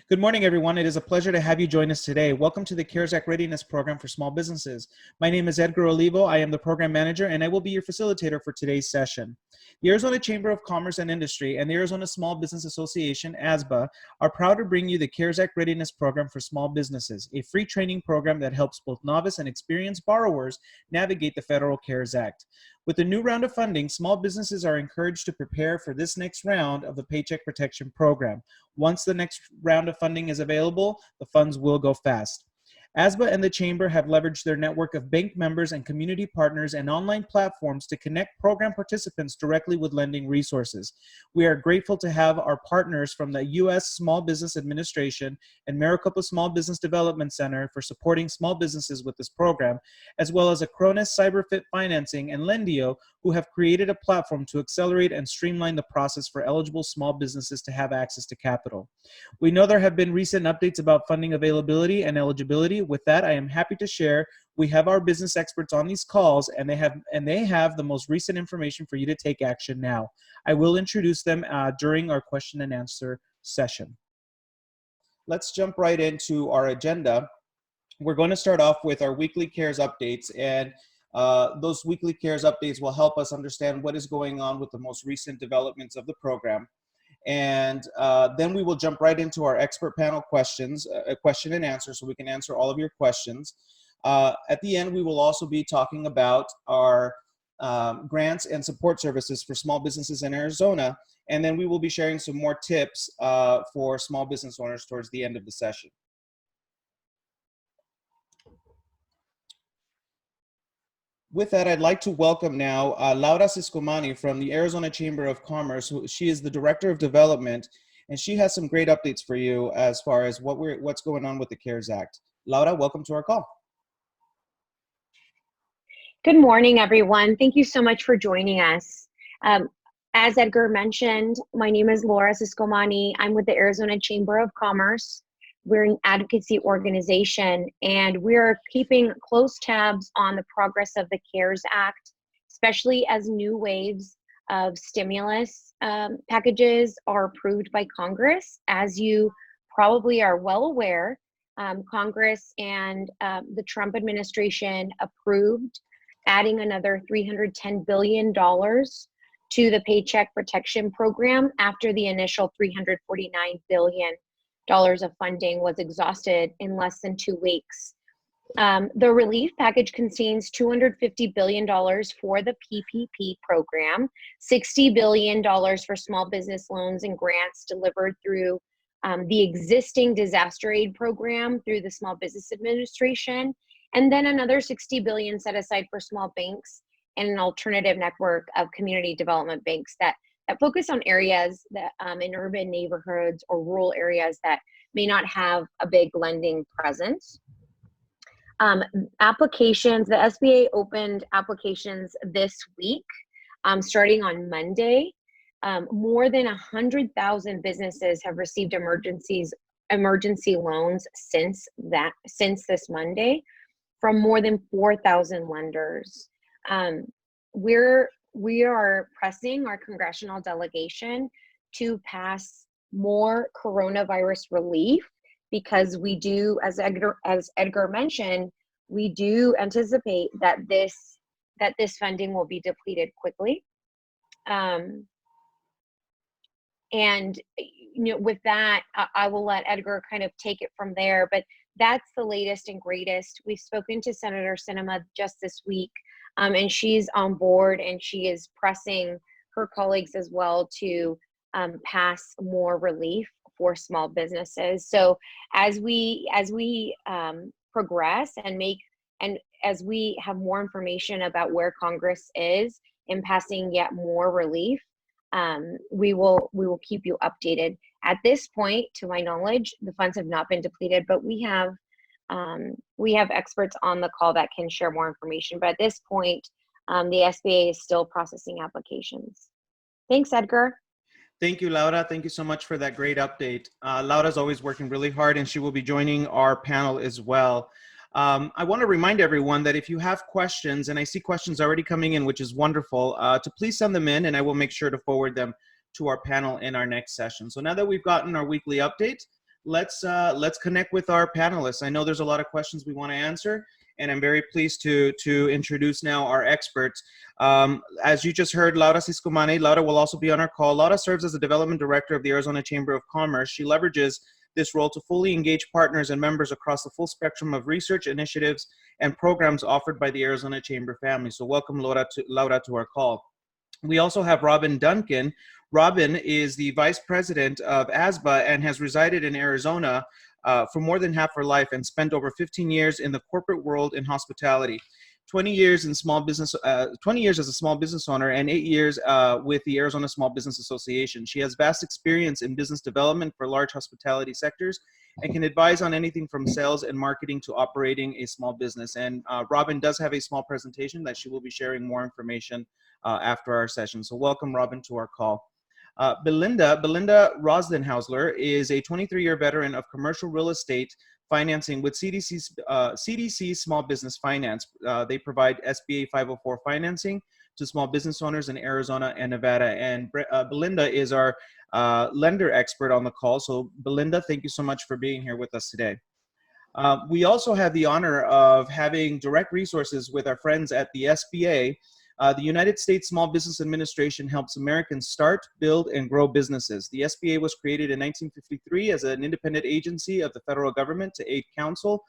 Good morning, everyone. It is a pleasure to have you join us today. Welcome to the CARES Act Readiness Program for Small Businesses. My name is Edgar Olivo. I am the program manager, and I will be your facilitator for today's session. The Arizona Chamber of Commerce and Industry and the Arizona Small Business Association, ASBA, are proud to bring you the CARES Act Readiness Program for Small Businesses, a free training program that helps both novice and experienced borrowers navigate the federal CARES Act. With the new round of funding, small businesses are encouraged to prepare for this next round of the Paycheck Protection Program. Once the next round of funding is available, the funds will go fast. ASBA and the Chamber have leveraged their network of bank members and community partners and online platforms to connect program participants directly with lending resources. We are grateful to have our partners from the U.S. Small Business Administration and Maricopa Small Business Development Center for supporting small businesses with this program, as well as Acronis CyberFit Financing and Lendio, who have created a platform to accelerate and streamline the process for eligible small businesses to have access to capital. We know there have been recent updates about funding availability and eligibility. With that, I am happy to share we have our business experts on these calls, and they have the most recent information for you to take action now. I will introduce them during our question and answer session. Let's jump right into our agenda. We're going to start off with our weekly CARES updates, and those weekly CARES updates will help us understand what is going on with the most recent developments of the program. And then we will jump right into our expert panel questions, question and answer, so we can answer all of your questions. At the end, we will also be talking about our grants and support services for small businesses in Arizona. And then we will be sharing some more tips for small business owners towards the end of the session. With that, I'd like to welcome now Laura Siscomani from the Arizona Chamber of Commerce. She is the Director of Development, and she has some great updates for you as far as what's going on with the CARES Act. Laura, welcome to our call. Good morning, everyone. Thank you so much for joining us. As Edgar mentioned, my name is Laura Siscomani. I'm with the Arizona Chamber of Commerce. We're an advocacy organization, and we're keeping close tabs on the progress of the CARES Act, especially as new waves of stimulus packages are approved by Congress. As you probably are well aware, Congress and the Trump administration approved adding another $310 billion to the Paycheck Protection Program after the initial $349 billion of funding was exhausted in less than 2 weeks. The relief package contains $250 billion for the PPP program, $60 billion for small business loans and grants delivered through the existing disaster aid program through the Small Business Administration, and then another $60 billion set aside for small banks and an alternative network of community development banks that focus on areas that in urban neighborhoods or rural areas that may not have a big lending presence. Applications, the SBA opened applications this week, starting on Monday. More than 100,000 businesses have received emergency loans since this Monday from more than 4,000 lenders. We are pressing our congressional delegation to pass more coronavirus relief because we do, as Edgar mentioned, we do anticipate that this funding will be depleted quickly. And with that, I will let Edgar kind of take it from there. But that's the latest and greatest. We've spoken to Senator Sinema just this week. And she's on board, and she is pressing her colleagues as well to pass more relief for small businesses. So as we progress and as we have more information about where Congress is in passing yet more relief, we will keep you updated. At this point, to my knowledge, the funds have not been depleted, but we have experts on the call that can share more information. But at this point, the SBA is still processing applications. Thanks, Edgar. Thank you, Laura. Thank you so much for that great update. Laura's always working really hard, and she will be joining our panel as well. I want to remind everyone that if you have questions, and I see questions already coming in, which is wonderful, to please send them in, and I will make sure to forward them to our panel in our next session. So now that we've gotten our weekly update, let's connect with our panelists. I know there's a lot of questions we want to answer, and I'm very pleased to introduce now our experts. As you just heard, Laura Siscomani. Laura will also be on our call. Laura serves as the Development Director of the Arizona Chamber of Commerce. She leverages this role to fully engage partners and members across the full spectrum of research initiatives and programs offered by the Arizona Chamber family. So welcome, Laura, to our call. We also have Robin Duncan. Robin is the Vice President of ASBA and has resided in Arizona for more than half her life and spent over 15 years in the corporate world in hospitality. 20 years in small business, 20 years as a small business owner, and 8 years with the Arizona Small Business Association. She has vast experience in business development for large hospitality sectors and can advise on anything from sales and marketing to operating a small business. And Robin does have a small presentation that she will be sharing more information after our session. So welcome, Robin, to our call. Belinda Rosdenhausler is a 23-year veteran of commercial real estate financing with CDC Small Business Finance. They provide SBA 504 financing to small business owners in Arizona and Nevada. And Belinda is our lender expert on the call. So Belinda, thank you so much for being here with us today. We also have the honor of having direct resources with our friends at the SBA. The United States Small Business Administration helps Americans start, build, and grow businesses. The SBA was created in 1953 as an independent agency of the federal government to aid, counsel,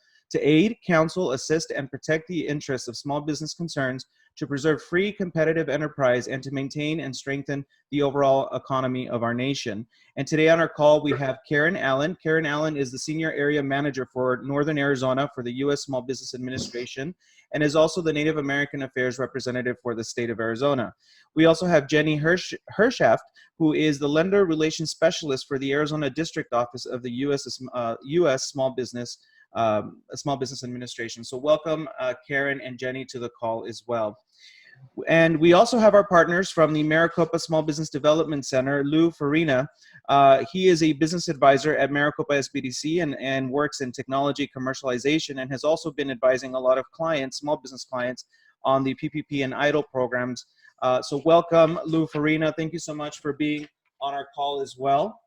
assist, and protect the interests of small business concerns, to preserve free, competitive enterprise, and to maintain and strengthen the overall economy of our nation. And today on our call, we have Karen Allen. Karen Allen is the Senior Area Manager for Northern Arizona for the U.S. Small Business Administration and is also the Native American Affairs Representative for the state of Arizona. We also have Jenny Hershaft, who is the Lender Relations Specialist for the Arizona District Office of the U.S. Small Business Administration. So welcome, Karen and Jenny, to the call as well. And we also have our partners from the Maricopa Small Business Development Center, Lou Farina. He is a business advisor at Maricopa Sbdc and works in technology commercialization and has also been advising a lot of clients, small business clients, on the PPP and EIDL programs. So welcome, Lou Farina. Thank you so much for being on our call as well.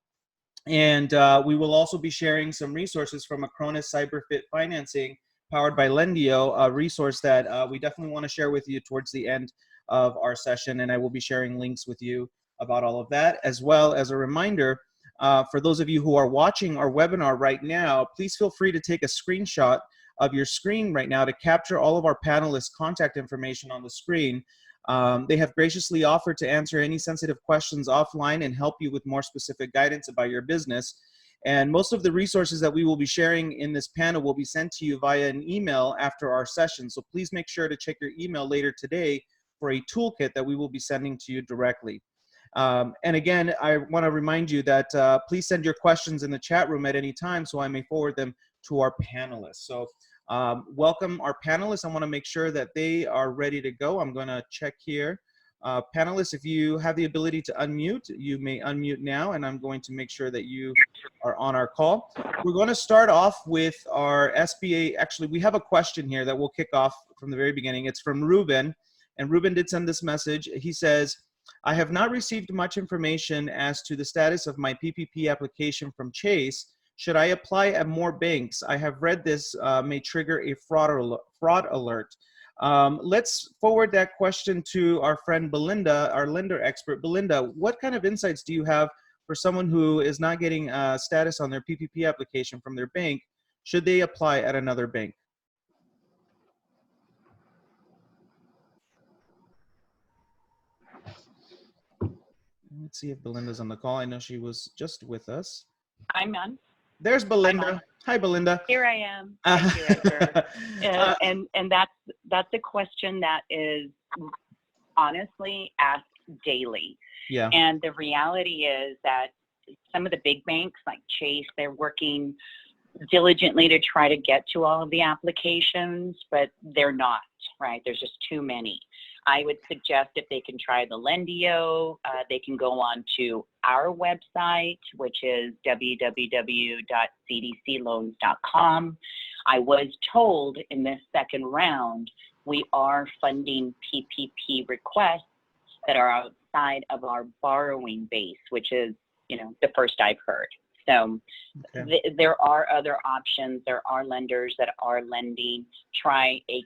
And we will also be sharing some resources from Acronis CyberFit Financing, powered by Lendio, a resource that we definitely want to share with you towards the end of our session. And I will be sharing links with you about all of that, as well as a reminder, for those of you who are watching our webinar right now, please feel free to take a screenshot of your screen right now to capture all of our panelists' contact information on the screen. They have graciously offered to answer any sensitive questions offline and help you with more specific guidance about your business. And most of the resources that we will be sharing in this panel will be sent to you via an email after our session. So please make sure to check your email later today for a toolkit that we will be sending to you directly. And again, I want to remind you that please send your questions in the chat room at any time so I may forward them to our panelists. So welcome our panelists. I want to make sure that they are ready to go. I'm going to check here. Panelists, if you have the ability to unmute, you may unmute now, and I'm going to make sure that you are on our call. We're going to start off with our SBA. Actually, we have a question here that we'll kick off from the very beginning. It's from Ruben, and Ruben did send this message. He says, I have not received much information as to the status of my PPP application from Chase. Should I apply at more banks? I have read this may trigger a fraud alert. Let's forward that question to our friend Belinda, our lender expert. Belinda, what kind of insights do you have for someone who is not getting status on their PPP application from their bank? Should they apply at another bank? Let's see if Belinda's on the call. I know she was just with us. I'm on. There's Belinda. Hi, Belinda. Here I am. Thank you, Edgar. And that's a question that is honestly asked daily. Yeah. And the reality is that some of the big banks like Chase, they're working diligently to try to get to all of the applications, but they're not, right? There's just too many. I would suggest if they can try the Lendio, they can go on to our website, which is www.cdcloans.com. I was told in this second round, we are funding PPP requests that are outside of our borrowing base, which is, the first I've heard. So Okay. there are other options. There are lenders that are lending. Try a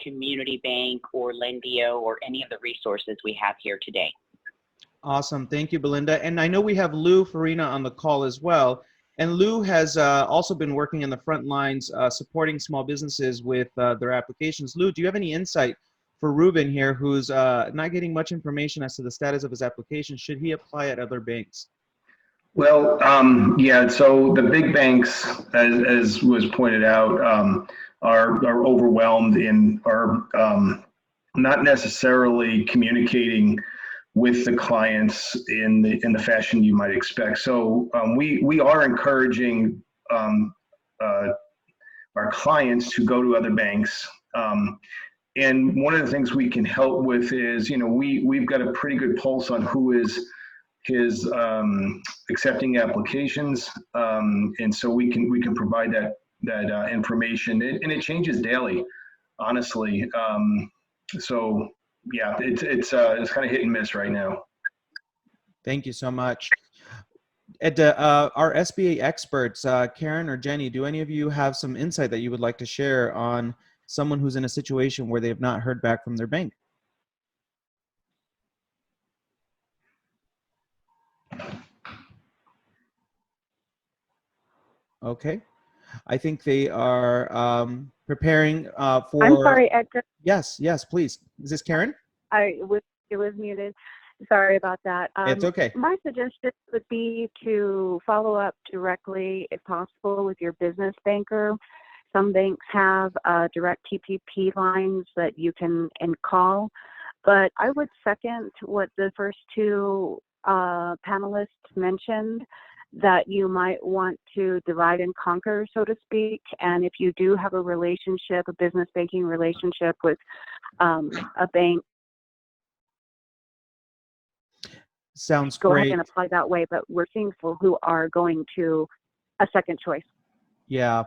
community bank or Lendio or any of the resources we have here today. Awesome. Thank you, Belinda. And I know we have Lou Farina on the call as well. And Lou has also been working in the front lines supporting small businesses with their applications. Lou, do you have any insight for Ruben here, who's not getting much information as to the status of his application? Should he apply at other banks? Well, yeah, so the big banks, as was pointed out, are overwhelmed and are not necessarily communicating with the clients in the fashion you might expect. So we are encouraging our clients to go to other banks. And one of the things we can help with is, we've got a pretty good pulse on who is accepting applications, and so we can provide that information, and it changes daily, honestly. So yeah, it's kind of hit and miss right now. Thank you so much. Our SBA experts, Karen or Jenny, do any of you have some insight that you would like to share on someone who's in a situation where they have not heard back from their bank? Okay. I think they are preparing for... I'm sorry, Edgar. Yes, please. Is this Karen? It was muted. Sorry about that. It's okay. My suggestion would be to follow up directly, if possible, with your business banker. Some banks have direct TPP lines that you can call, but I would second what the first two panelists mentioned, that you might want to divide and conquer, so to speak. And if you do have a relationship, a business banking relationship with a bank, Sounds go great. ahead and apply that way. But we're seeing people who are going to a second choice. Yeah.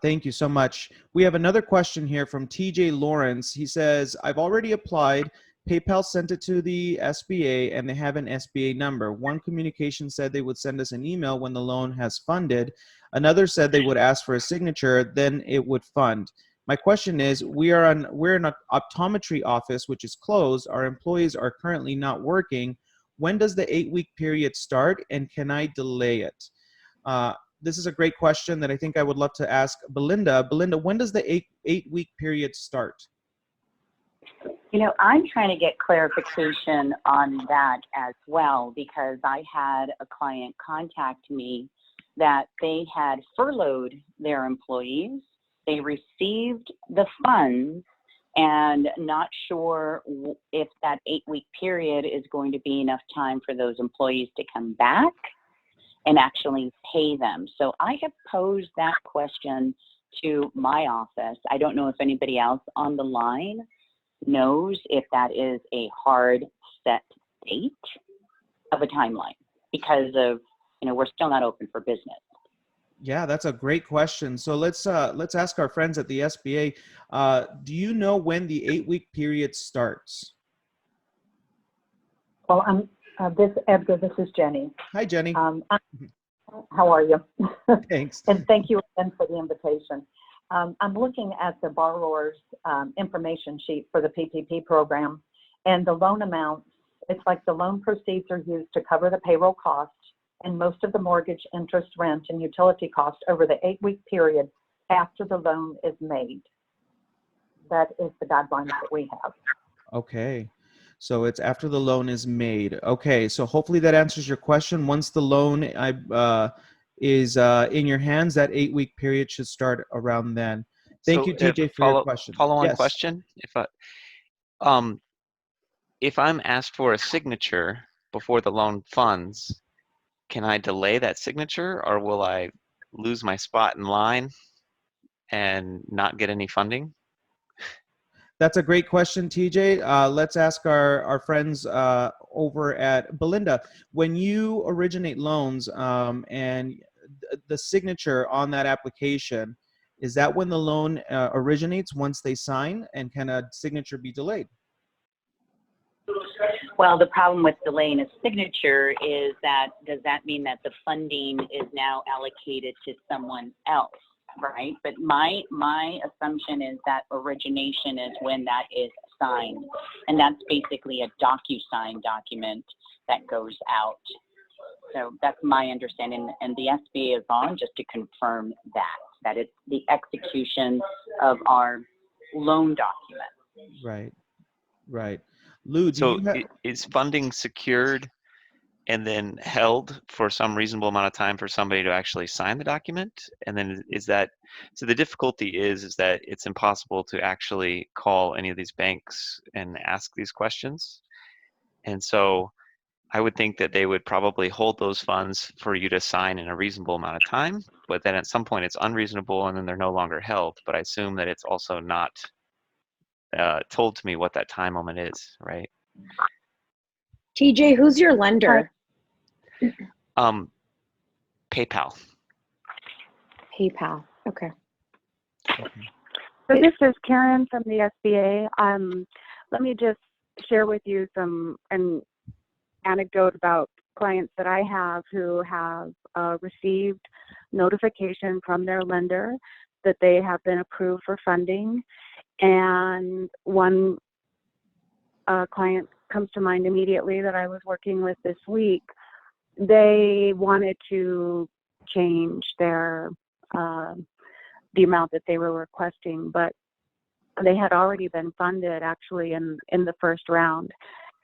Thank you so much. We have another question here from TJ Lawrence. He says, I've already applied. PayPal sent it to the SBA and they have an SBA number. One communication said they would send us an email when the loan has funded. Another said they would ask for a signature, then it would fund. My question is, we're in an optometry office, which is closed. Our employees are currently not working. When does the 8-week period start, and can I delay it? This is a great question that I think I would love to ask Belinda. Belinda, when does the 8-week period start? I'm trying to get clarification on that as well, because I had a client contact me that they had furloughed their employees. They received the funds and not sure if that 8-week period is going to be enough time for those employees to come back and actually pay them. So I have posed that question to my office. I don't know if anybody else on the line knows if that is a hard set date of a timeline, because of, we're still not open for business. Yeah, that's a great question. So let's ask our friends at the SBA. Do you know when the 8-week period starts? Well, Edgar, this is Jenny. Hi, Jenny. How are you? Thanks. And thank you again for the invitation. I'm looking at the borrower's information sheet for the PPP program, and the loan amounts, it's like the loan proceeds are used to cover the payroll costs and most of the mortgage, interest, rent, and utility costs over the 8-week period after the loan is made. That is the guidelines that we have. Okay. So it's after the loan is made. Okay. So hopefully that answers your question. Once the loan is in your hands, that 8-week period should start around then. Thank you, TJ, for your question. Follow-on Yes. question. If I'm asked for a signature before the loan funds, can I delay that signature, or will I lose my spot in line and not get any funding? That's a great question, TJ. Let's ask our friends over at Belinda. When you originate loans and the signature on that application, is that when the loan originates once they sign, and can a signature be delayed? Well, the problem with delaying a signature is that, does that mean that the funding is now allocated to someone else, right? But my assumption is that origination is when that is signed, and that's basically a DocuSign document that goes out. So that's my understanding, and the SBA is on just to confirm that it's the execution of our loan document. Right. Right. Lou, do So you have? is funding secured and then held for some reasonable amount of time for somebody to actually sign the document? And then is that, so the difficulty is that it's impossible to actually call any of these banks and ask these questions. And so I would think that they would probably hold those funds for you to sign in a reasonable amount of time, but then at some point it's unreasonable and then they're no longer held. But I assume that it's also not told to me what that time limit is, right? TJ, who's your lender? PayPal. PayPal. Okay. So this is Karen from the SBA. Let me just share with you an anecdote about clients that I have who have received notification from their lender that they have been approved for funding. And one client comes to mind immediately that I was working with this week. They wanted to change their the amount that they were requesting, but they had already been funded actually in the first round,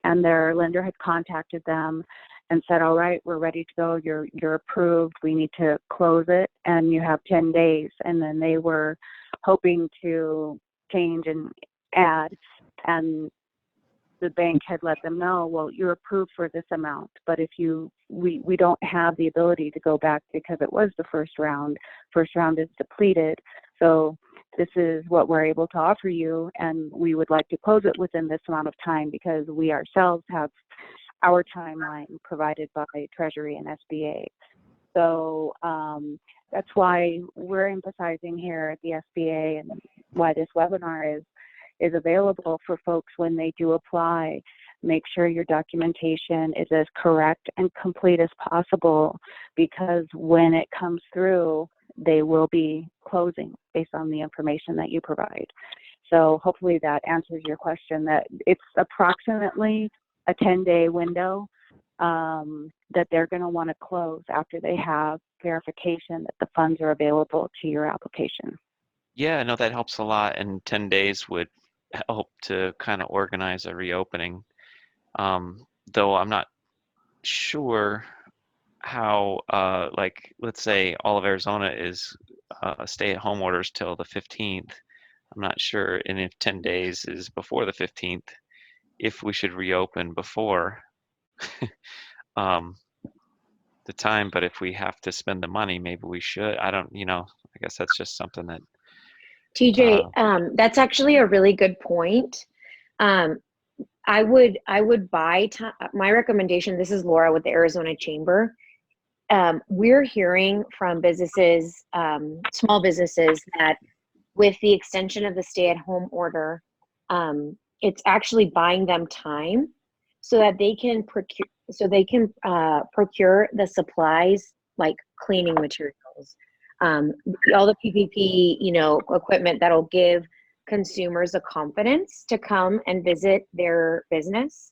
and their lender had contacted them and said, all right, we're ready to go, you're approved, we need to close it, and you have 10 days. And then they were hoping to change and add, and the bank had let them know, well, you're approved for this amount, but if we don't have the ability to go back because it was the first round is depleted, so this is what we're able to offer you, and we would like to close it within this amount of time because we ourselves have our timeline provided by Treasury and SBA. So that's why we're emphasizing here at the SBA, and why this webinar is available for folks when they do apply. Make sure your documentation is as correct and complete as possible, because when it comes through, they will be closing based on the information that you provide. So hopefully that answers your question, that it's approximately a 10-day window that they're going to want to close after they have verification that the funds are available to your application. Yeah, no, that helps a lot, and 10 days would help to kind of organize a reopening. Though I'm not sure how, like, let's say all of Arizona is stay-at-home orders till the 15th. I'm not sure, and if 10 days is before the 15th, if we should reopen before the time. But if we have to spend the money, maybe we should. I don't, I guess that's just something that TJ, that's actually a really good point. I would buy time. My recommendation, this is Laura with the Arizona Chamber. We're hearing from businesses, small businesses, that with the extension of the stay-at-home order, it's actually buying them time so that they can procure the supplies like cleaning materials, all the PPP, equipment that'll give consumers a confidence to come and visit their business.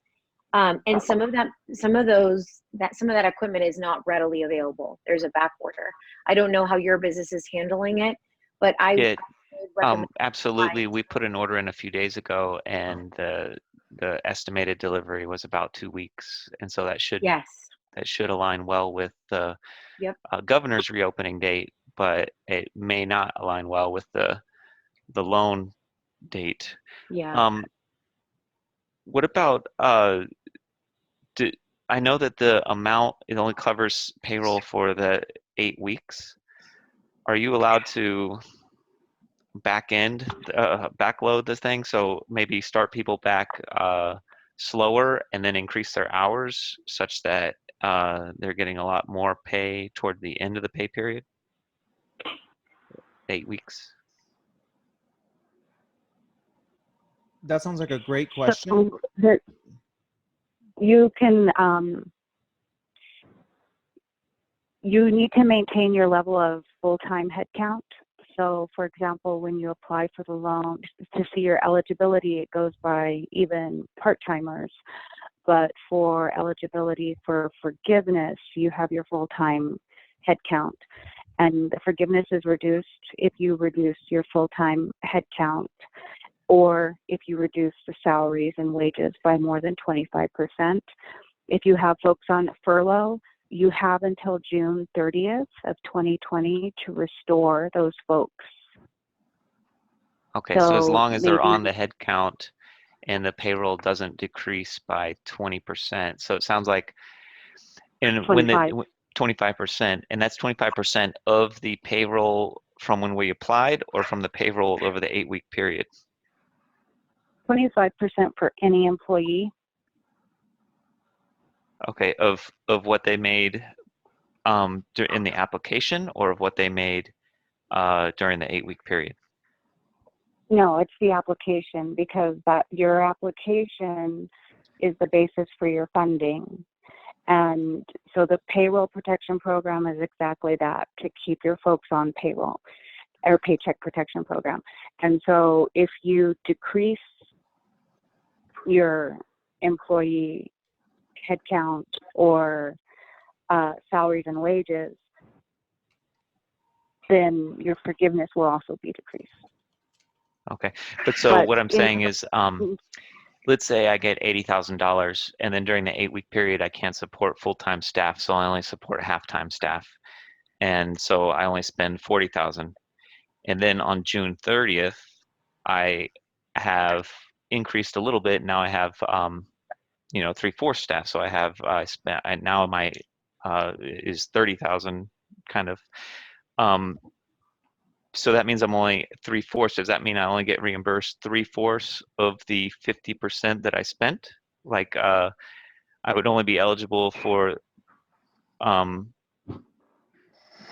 And some of that equipment is not readily available. There's a back order. I don't know how your business is handling it, but I would recommend absolutely. We put an order in a few days ago, and the estimated delivery was about 2 weeks, and so that should align well with the governor's reopening date, but it may not align well with the loan date. What about I know that the amount, it only covers payroll for the 8 weeks. Are you allowed to backload the thing, so maybe start people back slower and then increase their hours such that they're getting a lot more pay toward the end of the pay period? 8 weeks. That sounds like a great question. So you can, you need to maintain your level of full-time headcount. So, for example, when you apply for the loan, to see your eligibility, it goes by even part-timers. But for eligibility for forgiveness, you have your full-time headcount. And the forgiveness is reduced if you reduce your full-time headcount, or if you reduce the salaries and wages by more than 25%. If you have folks on furlough, you have until June 30th of 2020 to restore those folks. Okay, so as long as they're maybe- on the head count and the payroll doesn't decrease by 20%. So it sounds like, and when the 25%, and that's 25% of the payroll from when we applied, or from the payroll over the 8-week period? 25% for any employee. Okay, of what they made in the application, or of what they made during the 8-week period? No, it's the application, because that your application is the basis for your funding. And so the payroll protection program is exactly that, to keep your folks on payroll, or paycheck protection program. And so if you decrease your employee headcount or salaries and wages, then your forgiveness will also be decreased. Okay, but what I'm saying is, let's say I get $80,000, and then during the 8-week period, I can't support full-time staff, so I only support half-time staff, and so I only spend $40,000. And then on June 30th, I have increased a little bit. Now I have, 3/4 staff, so I have now my is 30,000 kind of. So that means I'm only 3/4. Does that mean I only get reimbursed 3/4 of the 50% that I spent? Like, I would only be eligible for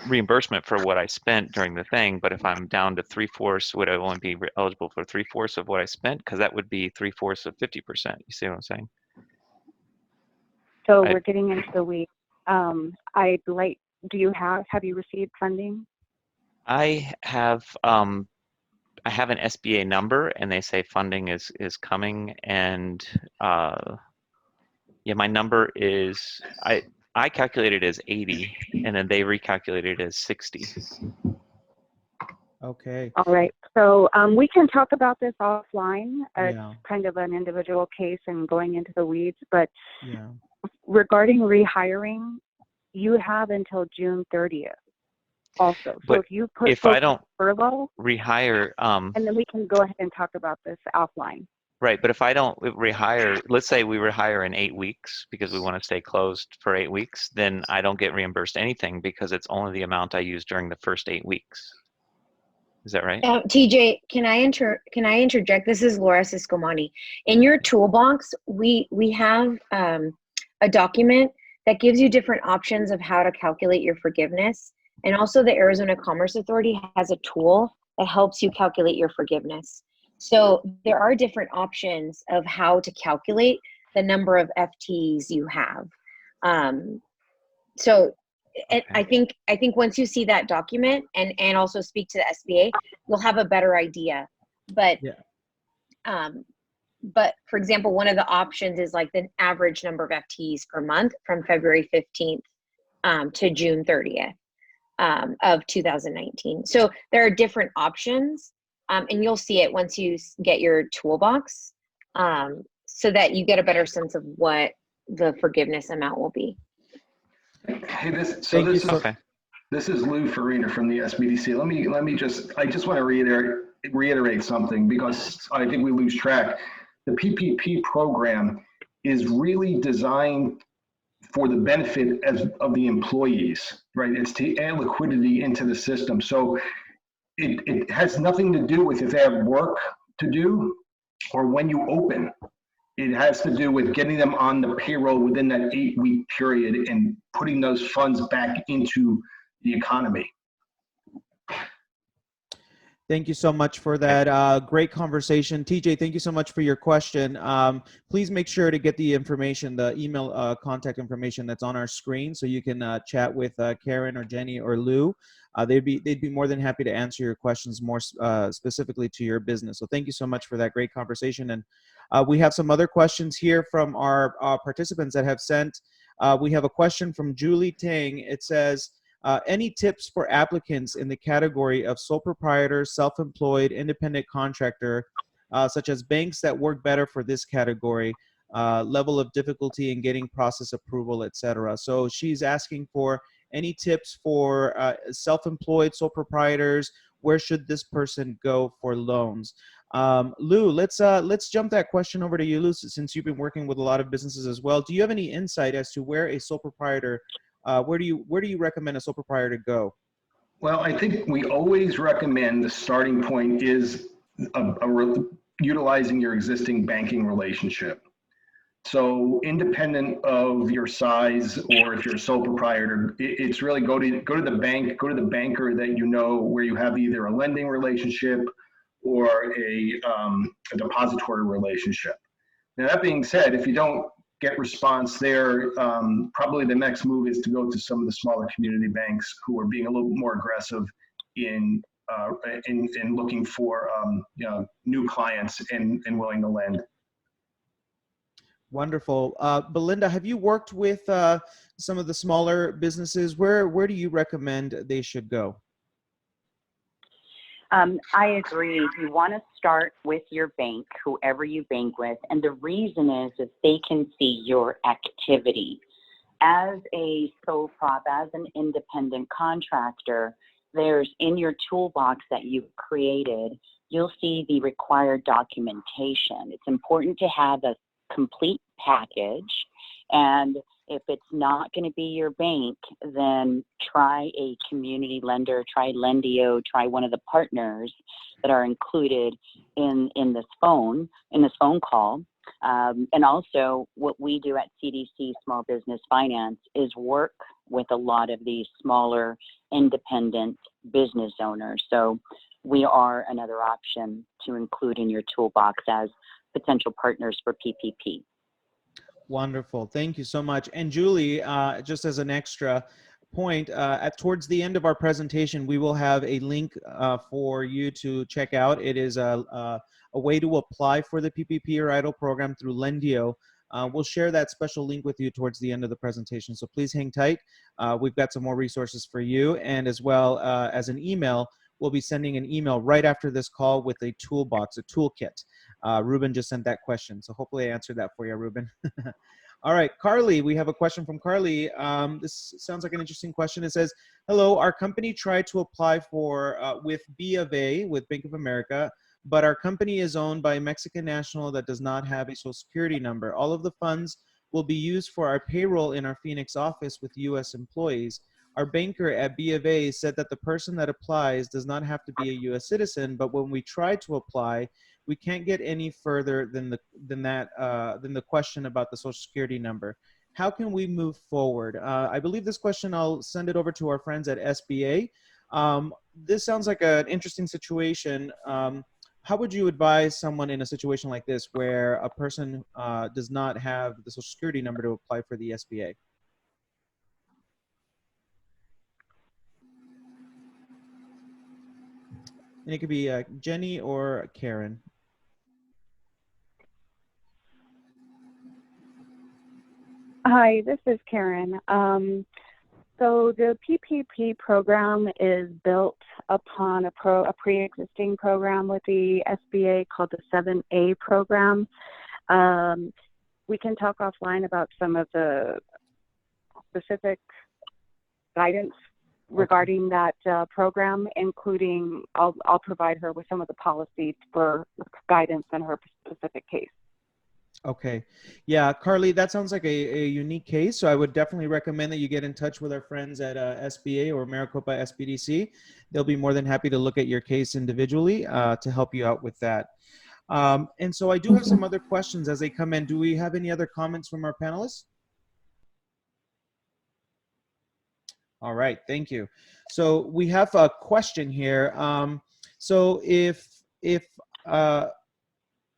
reimbursement for what I spent during the thing, but if I'm down to 3/4, would I only be eligible for 3/4 of what I spent? Because that would be 3/4 of 50%. You see what I'm saying? So we're getting into the weeds. Have you received funding? I have an SBA number, and they say funding is coming, and yeah, my number is, I calculated as 80, and then they recalculated as 60. Okay. All right. So we can talk about this offline. Yeah. It's kind of an individual case and going into the weeds, but Yeah. regarding rehiring, you have until June 30th. Also, so But if you put if I don't furlough, rehire, and then we can go ahead and talk about this offline. right, but if I don't rehire, let's say we rehire in 8 weeks because we want to stay closed for 8 weeks, then I don't get reimbursed anything because it's only the amount I used during the first 8 weeks. Is that right? TJ, can I interject? This is Laura Siscomani. In your toolbox, we have a document that gives you different options of how to calculate your forgiveness. And also the Arizona Commerce Authority has a tool that helps you calculate your forgiveness. So there are different options of how to calculate the number of FTEs you have. So Okay. I think once you see that document and also speak to the SBA, you'll have a better idea. But but for example, one of the options is like the average number of FTEs per month from February 15th to June 30th of 2019. So there are different options, and you'll see it once you get your toolbox, so that you get a better sense of what the forgiveness amount will be. Hey, this is Lou Farina from the SBDC. I just want to reiterate something, because I think we lose track. The PPP program is really designed for the benefit of the employees, right? It's to add liquidity into the system. So it has nothing to do with if they have work to do or when you open. It has to do with getting them on the payroll within that 8-week period and putting those funds back into the economy. Thank you so much for that great conversation. TJ, thank you so much for your question. Please make sure to get the information, the email contact information that's on our screen, so you can chat with Karen or Jenny or Lou. They'd be more than happy to answer your questions more specifically to your business. So thank you so much for that great conversation. And we have some other questions here from our participants that have sent. We have a question from Julie Tang. It says, any tips for applicants in the category of sole proprietor, self-employed, independent contractor, such as banks that work better for this category, level of difficulty in getting process approval, etc. So she's asking for any tips for self-employed, sole proprietors. Where should this person go for loans? Lou, let's jump that question over to you, Lou, since you've been working with a lot of businesses as well. Do you have any insight as to where a sole proprietor where do you recommend a sole proprietor go? Well, I think we always recommend the starting point is utilizing your existing banking relationship. So independent of your size, or if you're a sole proprietor, it's really go to the bank, go to the banker that you know, where you have either a lending relationship or a depository relationship. Now, that being said, if you don't get response there, probably the next move is to go to some of the smaller community banks who are being a little more aggressive in looking for new clients and willing to lend. Wonderful. Belinda, have you worked with some of the smaller businesses? Where do you recommend they should go? I agree. You want to start with your bank, whoever you bank with, and the reason is that they can see your activity. As a sole prop, as an independent contractor, there's in your toolbox that you've created, you'll see the required documentation. It's important to have a complete package, and if it's not going to be your bank, then try a community lender, try Lendio, try one of the partners that are included in this phone call. And also what we do at CDC Small Business Finance is work with a lot of these smaller independent business owners. So we are another option to include in your toolbox as potential partners for PPP. Wonderful. Thank you so much. And Julie, just as an extra point, towards the end of our presentation, we will have a link for you to check out. It is a way to apply for the PPP or EIDL program through Lendio. We'll share that special link with you towards the end of the presentation, so please hang tight. We've got some more resources for you, and as well as an email, we'll be sending an email right after this call with a toolbox, a toolkit. Ruben just sent that question, so hopefully I answered that for you, Ruben. All right, Carly, we have a question from Carly. This sounds like an interesting question. It says, hello, our company tried to apply for with B of A, with Bank of America, but our company is owned by a Mexican national that does not have a social security number. All of the funds will be used for our payroll in our Phoenix office with U.S. employees. Our banker at B of A said that the person that applies does not have to be a U.S. citizen, but when we try to apply, we can't get any further than the question about the social security number. How can we move forward? I believe this question, I'll send it over to our friends at SBA. This sounds like an interesting situation. How would you advise someone in a situation like this where a person does not have the social security number to apply for the SBA? And it could be Jenny or Karen. Hi, this is Karen. So the PPP program is built upon a pre-existing program with the SBA called the 7A program. We can talk offline about some of the specific guidance regarding that program, including I'll provide her with some of the policies for guidance in her specific case. Okay. Yeah, Carly, that sounds like a unique case. So I would definitely recommend that you get in touch with our friends at SBA or Maricopa Sbdc. They'll be more than happy to look at your case individually to help you out with that. And so I do have some other questions as they come in. Do we have any other comments from our panelists? All right, thank you. So we have a question here. So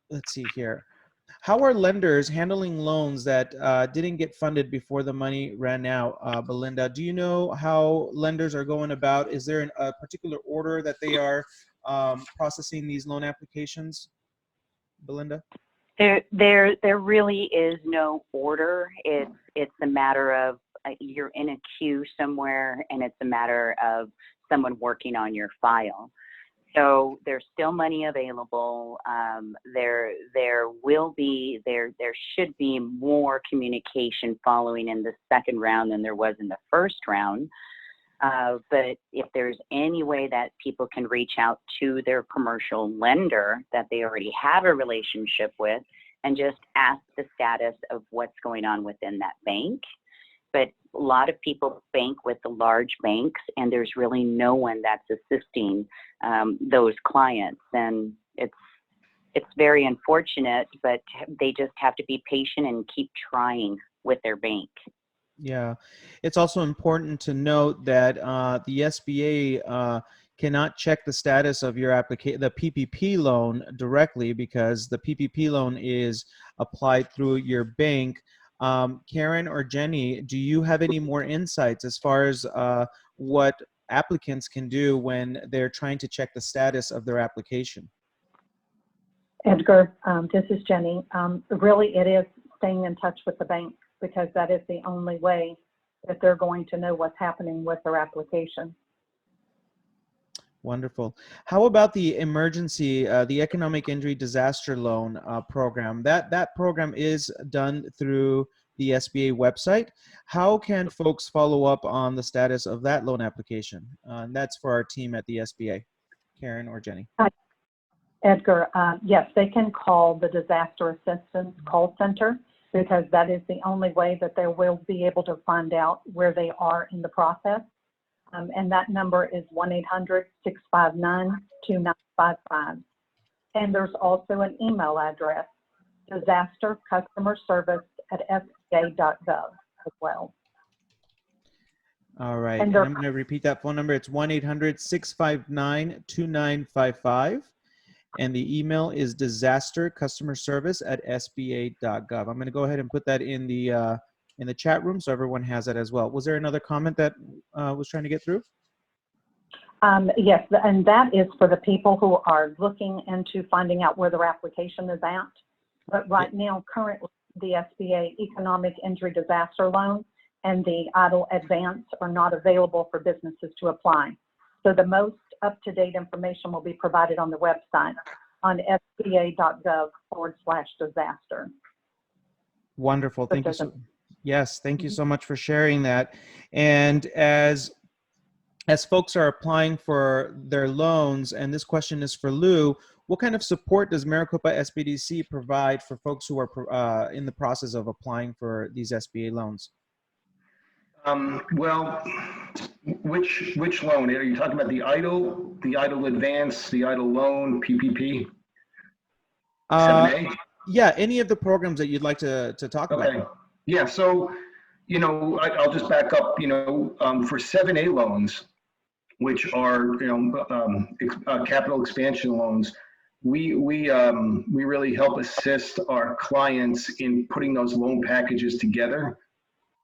let's see here. How are lenders handling loans that didn't get funded before the money ran out? Belinda, do you know how lenders are going about? Is there a particular order that they are processing these loan applications? Belinda? There really is no order. It's a matter of you're in a queue somewhere, and it's a matter of someone working on your file. So there's still money available. There should be more communication following in the second round than there was in the first round. But if there's any way that people can reach out to their commercial lender that they already have a relationship with and just ask the status of what's going on within that bank. But a lot of people bank with the large banks, and there's really no one that's assisting those clients. And it's very unfortunate, but they just have to be patient and keep trying with their bank. Yeah, it's also important to note that the SBA cannot check the status of your the PPP loan directly, because the PPP loan is applied through your bank. Karen or Jenny, do you have any more insights as far as what applicants can do when they're trying to check the status of their application? Edgar, this is Jenny. Really, it is staying in touch with the bank, because that is the only way that they're going to know what's happening with their application. Wonderful. How about the emergency, the economic injury disaster loan program? That program is done through the SBA website. How can folks follow up on the status of that loan application? And that's for our team at the SBA. Karen or Jenny? Edgar, yes, they can call the Disaster Assistance Call Center, because that is the only way that they will be able to find out where they are in the process. And that number is 1-800-659-2955. And there's also an email address, disastercustomerservice@sba.gov as well. All right. And And I'm going to repeat that phone number. It's 1-800-659-2955. And the email is disastercustomerservice@sba.gov. I'm going to go ahead and put that in the chat room so everyone has it as well. Was there another comment that was trying to get through? Yes, and that is for the people who are looking into finding out where their application is at. But right now, currently, the SBA Economic Injury Disaster Loan and the EIDL Advance are not available for businesses to apply. So the most up-to-date information will be provided on the website on sba.gov/disaster. Wonderful. Thank you so. Yes, thank you so much for sharing that. And as folks are applying for their loans, and this question is for Lou, what kind of support does Maricopa Sbdc provide for folks who are in the process of applying for these SBA loans? Well, which loan? Are you talking about the EIDL Advance, the EIDL Loan, PPP, 7A? Yeah, any of the programs that you'd like to talk about. Okay. Yeah, so, I'll just back up, for 7A loans, which are, capital expansion loans, we really help assist our clients in putting those loan packages together,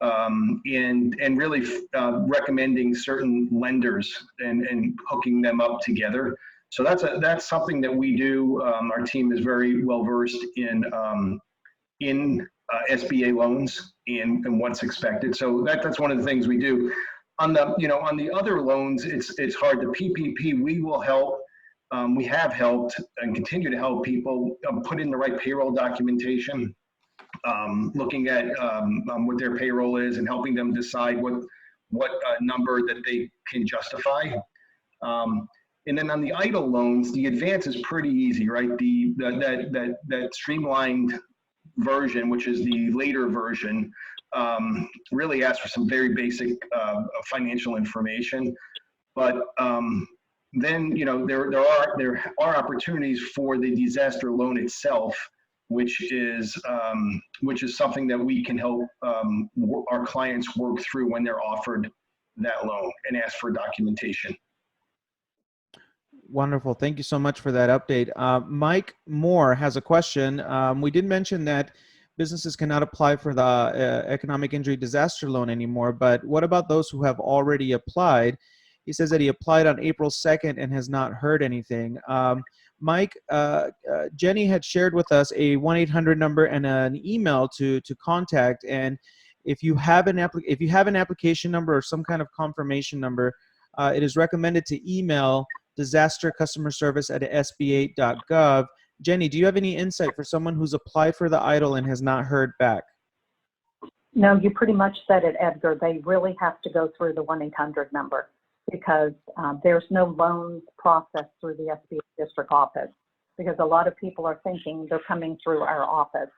and really recommending certain lenders and hooking them up together. So that's something that we do. Our team is very well versed in SBA loans and what's expected. So that's one of the things we do. On the other loans, it's hard. The PPP, we will help. We have helped and continue to help people put in the right payroll documentation, looking at what their payroll is and helping them decide what number that they can justify. And then on the EIDL loans, the advance is pretty easy, right? That streamlined version, which is the later version, really asks for some very basic financial information. But then there are opportunities for the disaster loan itself, which is something that we can help our clients work through when they're offered that loan and ask for documentation. Wonderful. Thank you so much for that update. Mike Moore has a question. We did mention that businesses cannot apply for the economic injury disaster loan anymore, but what about those who have already applied? He says that he applied on April 2nd and has not heard anything. Mike, Jenny had shared with us a 1-800 number and an email to contact, and if you have an application number or some kind of confirmation number, it is recommended to email disastercustomerservice@sba.gov. Jenny, do you have any insight for someone who's applied for the EIDL and has not heard back? No, you pretty much said it, Edgar. They really have to go through the 1-800 number because there's no loans processed through the SBA district office, because a lot of people are thinking they're coming through our office.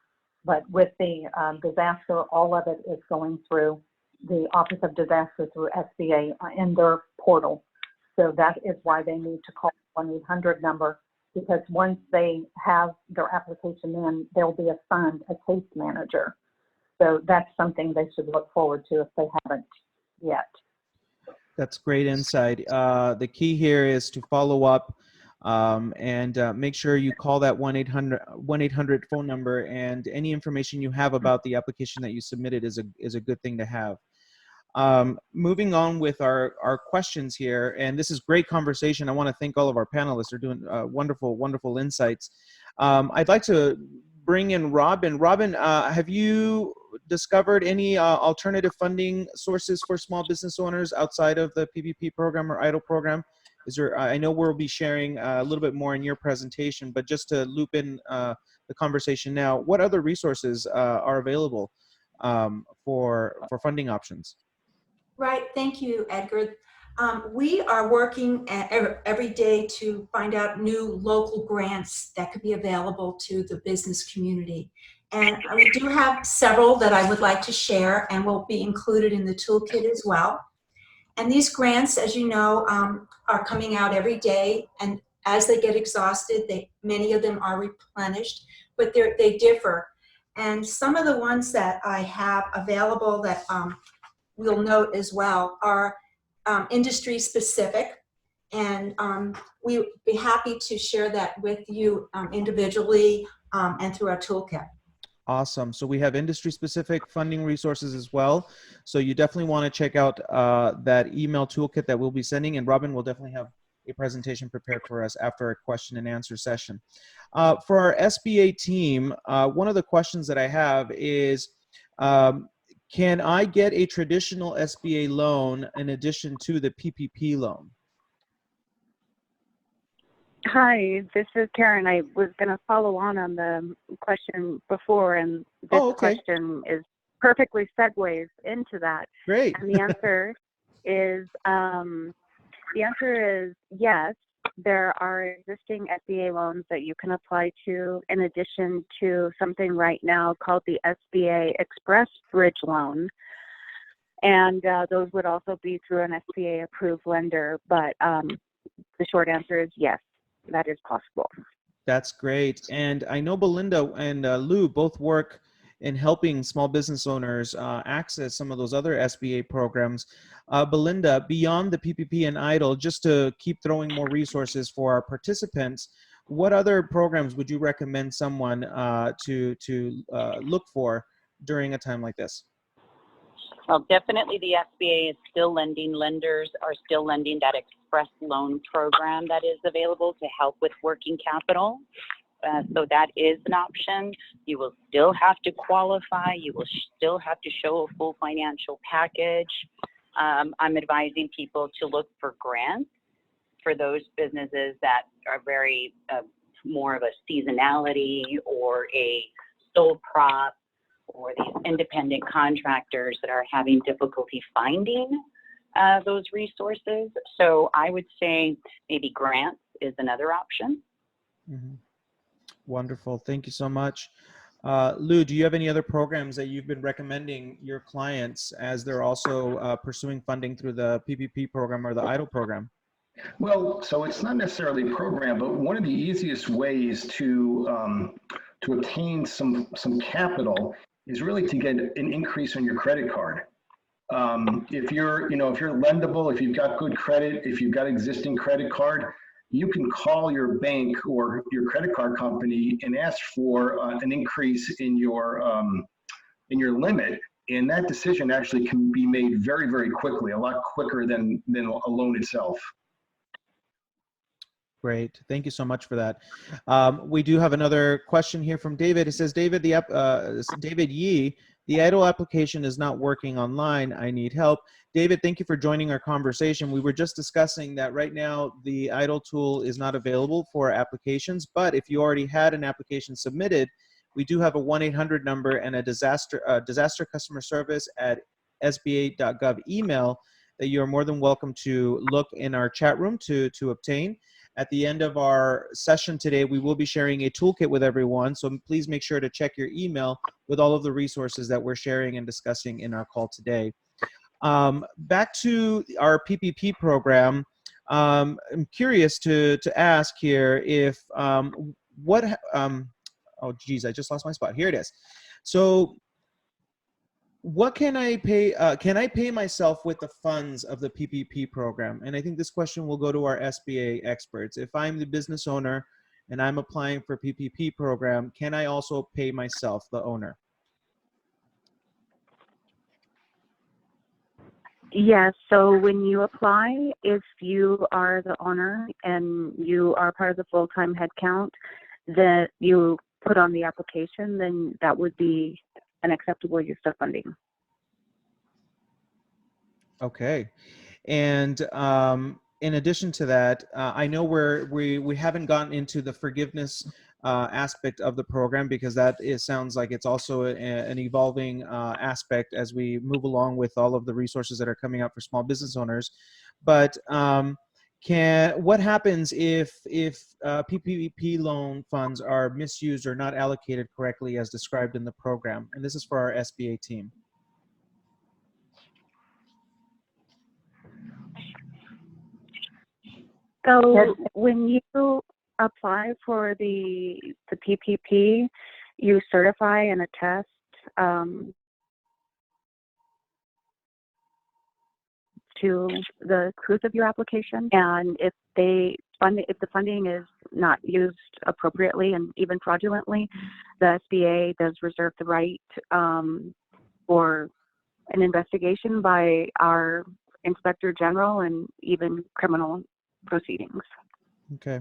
But with the disaster, all of it is going through the Office of Disaster through SBA in their portal. So that is why they need to call the 1-800 number, because once they have their application in, they'll be assigned a case manager. So that's something they should look forward to if they haven't yet. That's great insight. The key here is to follow up and make sure you call that 1-800 phone number, and any information you have about the application that you submitted is a good thing to have. Moving on with our questions here, and this is great conversation. I want to thank all of our panelists. They're doing wonderful insights. I'd like to bring in Robin. Robin, have you discovered any alternative funding sources for small business owners outside of the PPP program or EIDL program? Is there? I know we'll be sharing a little bit more in your presentation, but just to loop in the conversation now, what other resources are available for funding options? Right. Thank you, Edgar. We are working every day to find out new local grants that could be available to the business community. And we do have several that I would like to share and will be included in the toolkit as well. And these grants, as you know, are coming out every day. And as they get exhausted, many of them are replenished, but they differ. And some of the ones that I have available that we'll note as well are industry specific, and we would be happy to share that with you individually and through our toolkit. Awesome. So we have industry specific funding resources as well. So you definitely want to check out that email toolkit that we'll be sending, and Robin will definitely have a presentation prepared for us after our question and answer session. For our SBA team, one of the questions that I have is, can I get a traditional SBA loan in addition to the PPP loan? Hi, this is Karen. I was going to follow on the question before, and this question is perfectly segues into that. Great. And the answer is yes. There are existing SBA loans that you can apply to, in addition to something right now called the SBA Express Bridge Loan. And those would also be through an SBA approved lender. But the short answer is yes, that is possible. That's great. And I know Belinda and Lou both work in helping small business owners access some of those other SBA programs. Belinda, beyond the PPP and EIDL, just to keep throwing more resources for our participants, what other programs would you recommend someone to look for during a time like this? Well, definitely the SBA is still lending. Lenders are still lending. That express loan program that is available to help with working capital. So that is an option. You will still have to qualify. You will still have to show a full financial package. I'm advising people to look for grants for those businesses that are very more of a seasonality or a sole prop, or these independent contractors that are having difficulty finding those resources. So I would say maybe grants is another option. Mm-hmm. Wonderful. Thank you so much. Lou, do you have any other programs that you've been recommending your clients as they're also pursuing funding through the PPP program or the EIDL program? Well, so it's not necessarily a program, but one of the easiest ways to obtain some capital is really to get an increase on your credit card. If you're lendable, if you've got good credit, if you've got existing credit card, you can call your bank or your credit card company and ask for an increase in your limit. And that decision actually can be made very, very quickly, a lot quicker than a loan itself. Great. Thank you so much for that. We do have another question here from David. It says, David Yee, the idle application is not working online. I need help. David, thank you for joining our conversation. We were just discussing that right now the idle tool is not available for applications, but if you already had an application submitted, we do have a 1-800 number and a disaster customer service at sba.gov email that you're more than welcome to look in our chat room to obtain. At the end of our session today, we will be sharing a toolkit with everyone, so please make sure to check your email with all of the resources that we're sharing and discussing in our call today. Back to our PPP program, I'm curious to ask here if oh geez, I just lost my spot. Here it is. So what can I pay myself with the funds of the PPP program? And I think this question will go to our SBA experts. If I'm the business owner and I'm applying for PPP program, can I also pay myself, the owner? Yes, so when you apply, if you are the owner and you are part of the full-time headcount that you put on the application, then that would be an acceptable use of funding. Okay. And in addition to that, I know we haven't gotten into the forgiveness aspect of the program because sounds like it's also an evolving aspect as we move along with all of the resources that are coming out for small business owners. But what happens if PPP loan funds are misused or not allocated correctly as described in the program? And this is for our SBA team. So when you apply for the PPP, you certify and attest to the truth of your application, and if the funding is not used appropriately and even fraudulently, the SBA does reserve the right for an investigation by our Inspector General and even criminal proceedings. Okay.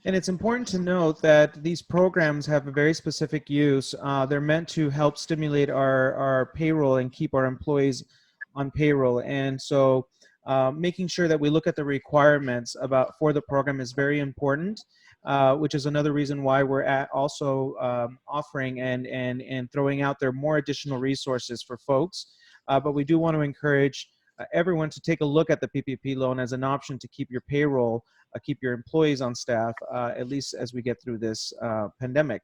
And it's important to note that these programs have a very specific use. They're meant to help stimulate our payroll and keep our employees on payroll. And so making sure that we look at the requirements for the program is very important, which is another reason why we're also offering and throwing out there more additional resources for folks. But we do want to encourage everyone to take a look at the PPP loan as an option to keep your payroll, keep your employees on staff, at least as we get through this pandemic.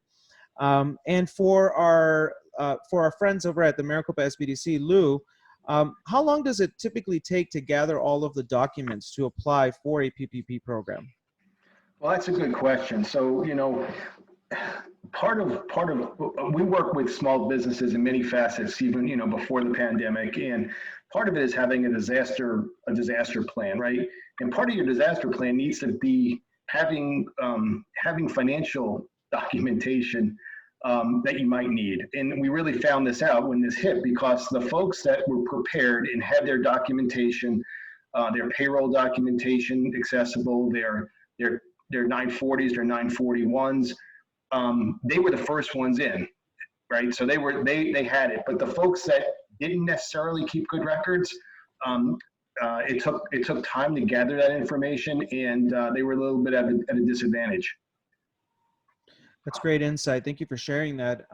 And for our friends over at the Maricopa Sbdc, Lou, how long does it typically take to gather all of the documents to apply for a PPP program? Well, that's a good question. So, part of we work with small businesses in many facets, even before the pandemic, and part of it is having a disaster plan, right? And part of your disaster plan needs to be having financial documentation that you might need. And we really found this out when this hit, because the folks that were prepared and had their documentation, their payroll documentation accessible, their 940s, their 941s, they were the first ones in, right? So they had it. But the folks that didn't necessarily keep good records, it took time to gather that information, and they were a little bit at a disadvantage. That's great insight. Thank you for sharing that.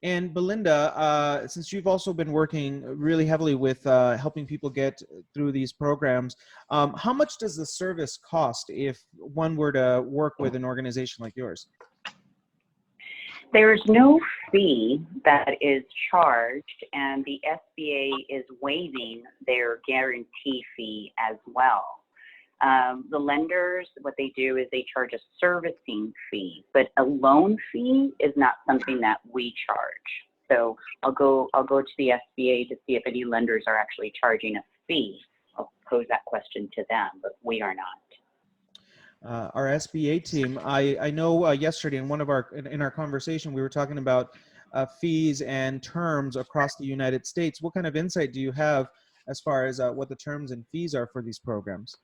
And Belinda, since you've also been working really heavily with helping people get through these programs, how much does the service cost if one were to work with an organization like yours? There's no fee that is charged, and the SBA is waiving their guarantee fee as well. The lenders, what they do is they charge a servicing fee, but a loan fee is not something that we charge. So I'll go to the SBA to see if any lenders are actually charging a fee. I'll pose that question to them, but we are not. our SBA team. I know yesterday in in our conversation we were talking about fees and terms across the United States. What kind of insight do you have as far as what the terms and fees are for these programs?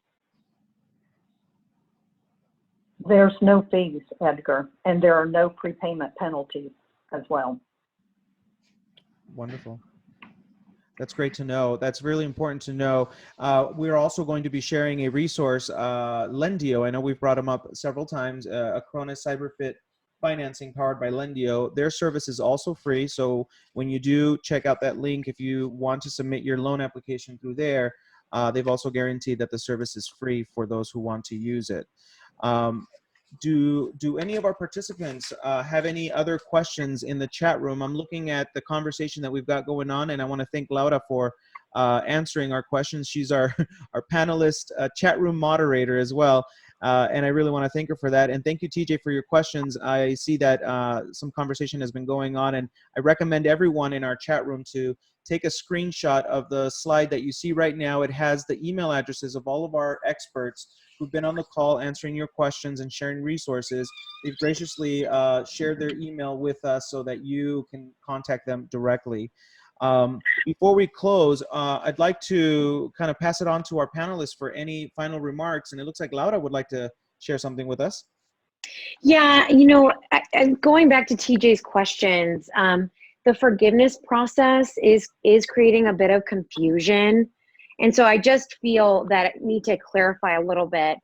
There's no fees, Edgar, and there are no prepayment penalties as well. Wonderful. That's great to know. That's really important to know. We're also going to be sharing a resource, Lendio. I know we've brought them up several times, Acronis CyberFit financing powered by Lendio. Their service is also free. So when you do check out that link, if you want to submit your loan application through there, they've also guaranteed that the service is free for those who want to use it. Do any of our participants have any other questions in the chat room? I'm looking at the conversation that we've got going on, and I want to thank Laura for answering our questions. She's our panelist chat room moderator as well, and I really want to thank her for that. And thank you, TJ, for your questions. I see that some conversation has been going on, and I recommend everyone in our chat room to take a screenshot of the slide that you see right now. It has the email addresses of all of our experts who've been on the call answering your questions and sharing resources. They've graciously shared their email with us so that you can contact them directly. Before we close, I'd like to kind of pass it on to our panelists for any final remarks. And it looks like Laura would like to share something with us. Yeah, going back to TJ's questions, the forgiveness process is creating a bit of confusion. And so I just feel that I need to clarify a little bit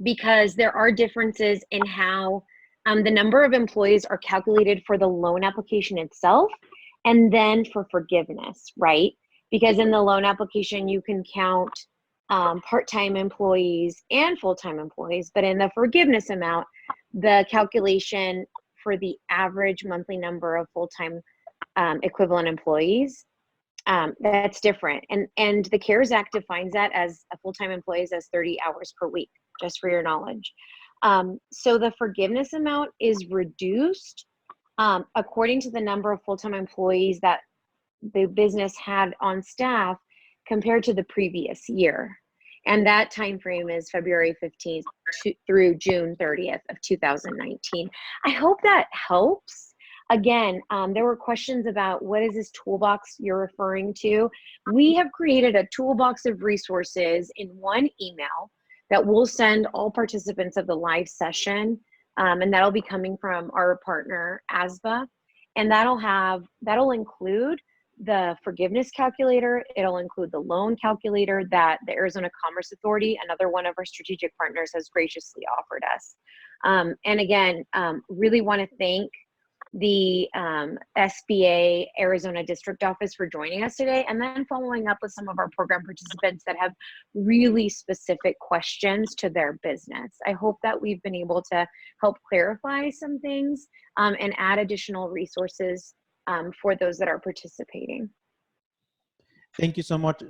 because there are differences in how the number of employees are calculated for the loan application itself and then for forgiveness, right? Because in the loan application, you can count part-time employees and full-time employees, but in the forgiveness amount, the calculation for the average monthly number of full-time equivalent employees, that's different. And the CARES Act defines that as a full-time employees as 30 hours per week, just for your knowledge. So the forgiveness amount is reduced according to the number of full-time employees that the business had on staff compared to the previous year. And that time frame is February 15th through June 30th of 2019. I hope that helps. Again, there were questions about what is this toolbox you're referring to. We have created a toolbox of resources in one email that we'll send all participants of the live session, and that'll be coming from our partner, SBA. And that'll include the forgiveness calculator. It'll include the loan calculator that the Arizona Commerce Authority, another one of our strategic partners, has graciously offered us. And again, really want to thank the SBA Arizona District Office for joining us today, and then following up with some of our program participants that have really specific questions to their business. I hope that we've been able to help clarify some things and add additional resources for those that are participating. Thank you so much